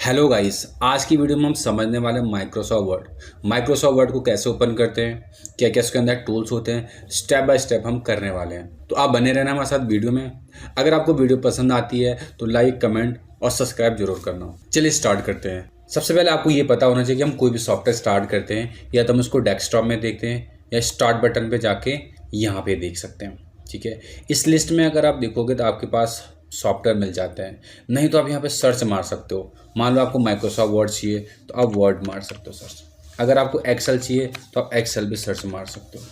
Hello guys, आज की video में हम समझने वाले हैं माइक्रोसॉफ्ट वर्ड को कैसे ओपन करते हैं, क्या क्या उसके अंदर टूल्स होते हैं, स्टेप बाय स्टेप हम करने वाले हैं। तो आप बने रहना हमारे साथ वीडियो में। अगर आपको वीडियो पसंद आती है तो लाइक, कमेंट और सब्सक्राइब जरूर करना। चलिए स्टार्ट करते हैं। सबसे पहले आपको ये पता होना चाहिए कि हम कोई भी सॉफ्टवेयर स्टार्ट करते हैं या तो हम उसको डेस्कटॉप में देखते हैं या स्टार्ट बटन पर जाके यहाँ पे देख सकते हैं। ठीक है, इस लिस्ट में अगर आप देखोगे तो आपके पास सॉफ्टवेयर मिल जाते हैं। नहीं तो आप यहाँ पे सर्च मार सकते हो। मान लो आपको माइक्रोसॉफ्ट वर्ड चाहिए तो आप वर्ड मार सकते हो सर्च। अगर आपको एक्सेल चाहिए तो आप एक्सेल भी सर्च मार सकते हो।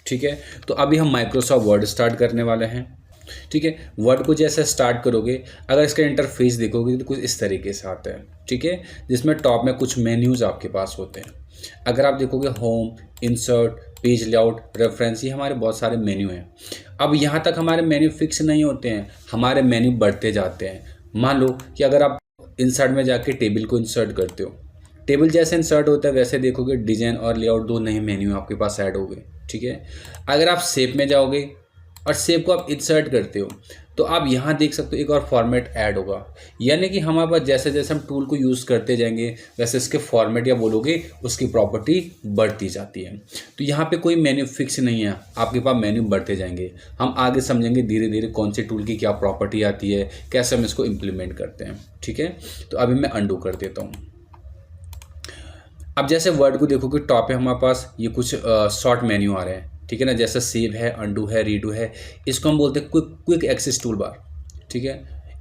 ठीक है, तो अभी हम माइक्रोसॉफ्ट वर्ड स्टार्ट करने वाले हैं। ठीक है, वर्ड को जैसे स्टार्ट करोगे, अगर इसका इंटरफेस देखोगे तो कुछ इस तरीके से आता है। ठीक है, जिसमें टॉप में कुछ मेन्यूज़ आपके पास होते हैं। अगर आप देखोगे home, insert, page layout, reference, ये हमारे बहुत सारे मेन्यू हैं। अब यहाँ तक हमारे मेन्यू फिक्स नहीं होते हैं, हमारे मेन्यू बढ़ते जाते हैं। मान लो कि अगर आप इंसर्ट में जाके टेबल को इंसर्ट करते हो, टेबल जैसे इंसर्ट होता है वैसे देखोगे डिज़ाइन और लेआउट दो नए मेन्यू आपके पास ऐड हो गए। ठीक है, अगर आप शेप में जाओगे और शेप को आप इंसर्ट करते हो तो आप यहाँ देख सकते हो एक और फॉर्मेट ऐड होगा। यानी कि हमारे पास जैसे जैसे हम टूल को यूज़ करते जाएंगे वैसे इसके फॉर्मेट या बोलोगे उसकी प्रॉपर्टी बढ़ती जाती है। तो यहाँ पे कोई मेन्यू फिक्स नहीं है, आपके पास मेन्यू बढ़ते जाएंगे। हम आगे समझेंगे धीरे धीरे कौन से टूल की क्या प्रॉपर्टी आती है, कैसे हम इसको इम्प्लीमेंट करते हैं। ठीक है, तो अभी मैं अंडू कर देता हूँ। अब जैसे वर्ड को देखोगे टॉप पे हमारे पास ये कुछ शॉर्ट मेन्यू आ रहे हैं। ठीक है ना, जैसे सेव है, अंडू है, रीडू है। इसको हम बोलते हैं क्विक एक्सेस टूल बार। ठीक है,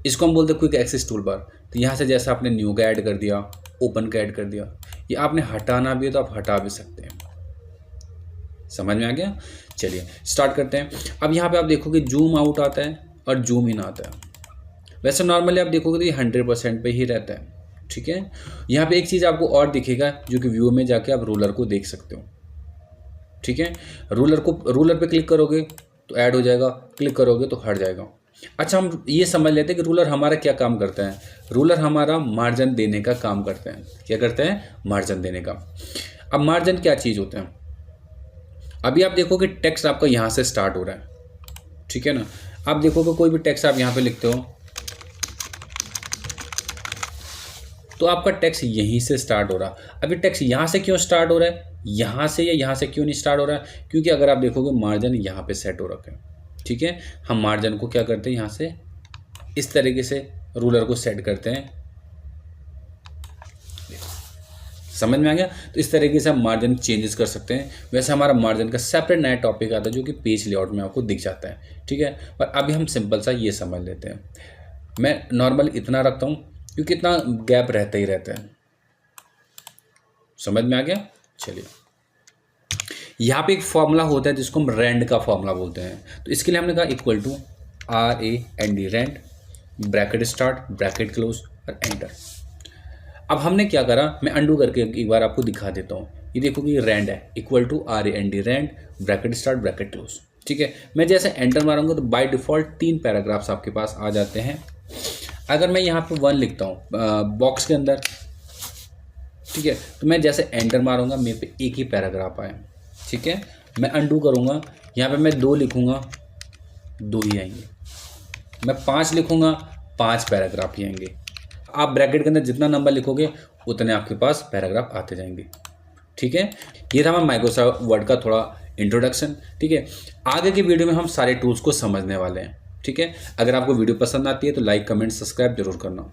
इसको हम बोलते हैं क्विक एक्सेस टूल बार। तो यहाँ से जैसे आपने न्यू का ऐड कर दिया, ओपन का ऐड कर दिया, ये आपने हटाना भी है तो आप हटा भी सकते हैं। समझ में आ गया? चलिए स्टार्ट करते हैं। अब यहाँ पे आप देखोगे जूम आउट आता है और जूम इन आता है। वैसे नॉर्मली आप देखोगे तो ये 100% पे ही रहता है। ठीक है, यहाँ पे एक चीज़ आपको और दिखेगा जो कि व्यू में जाके आप रूलर को देख सकते हो। ठीक है, रूलर पे क्लिक करोगे तो ऐड हो जाएगा, क्लिक करोगे तो हट जाएगा। अच्छा, हम ये समझ लेते हैं कि रूलर हमारा क्या काम करता है। रूलर हमारा मार्जिन देने का काम करते हैं। क्या करते हैं? मार्जिन देने का। अब मार्जिन क्या चीज़ होते हैं? अभी आप देखोगे टेक्स्ट आपका यहाँ से स्टार्ट हो रहा है। ठीक है ना, आप देखोगे कोई भी टेक्स्ट आप यहाँ पे लिखते हो तो आपका टेक्स्ट यहीं से स्टार्ट हो रहा। अभी टेक्स्ट यहाँ से क्यों स्टार्ट हो रहा है, यहाँ से या यहाँ से क्यों नहीं स्टार्ट हो रहा है? क्योंकि अगर आप देखोगे मार्जिन यहाँ पे सेट हो रखे हैं। ठीक है, हम मार्जिन को क्या करते हैं, यहाँ से इस तरीके से रूलर को सेट करते हैं। समझ में आ गया? तो इस तरीके से हम मार्जिन चेंजेस कर सकते हैं। वैसे हमारा मार्जिन का सेपरेट नया टॉपिक आता है जो कि पेज लेआउट में आपको दिख जाता है। ठीक है, पर अभी हम सिंपल सा ये समझ लेते हैं। मैं नॉर्मल इतना रखता हूँ क्योंकि इतना गैप रहता ही रहता है। समझ में आ गया? चलिए, यहाँ पे एक फॉर्मूला होता है जिसको हम रैंड का फॉर्मूला बोलते हैं। तो इसके लिए हमने कहा equal to RAND, rand, bracket start, bracket close और एंटर। अब हमने क्या करा, मैं अंडू करके एक बार आपको दिखा देता हूँ। ये देखो कि रैंड है, equal to RAND, rand, bracket start, bracket close. ठीक है, मैं जैसे एंटर मारूंगा तो बाय डिफ़ॉल्ट 3 पैराग्राफ्स आपके पास आ जाते हैं। अगर मैं यहाँ पे 1 लिखता हूँ बॉक्स के अंदर, ठीक है, तो मैं जैसे एंटर मारूंगा मेरे पे एक ही पैराग्राफ आए। ठीक है, मैं अंडू करूँगा, यहाँ पे मैं 2 लिखूँगा, 2 ही आएंगे। मैं 5 लिखूँगा, 5 पैराग्राफ ही आएंगे। आप ब्रैकेट के अंदर जितना नंबर लिखोगे उतने आपके पास पैराग्राफ आते जाएंगे। ठीक है, ये था हमारा माइक्रोसॉफ्ट वर्ड का थोड़ा इंट्रोडक्शन। ठीक है, आगे की वीडियो में हम सारे टूल्स को समझने वाले हैं। ठीक है, अगर आपको वीडियो पसंद आती है तो लाइक, कमेंट, सब्सक्राइब जरूर करना।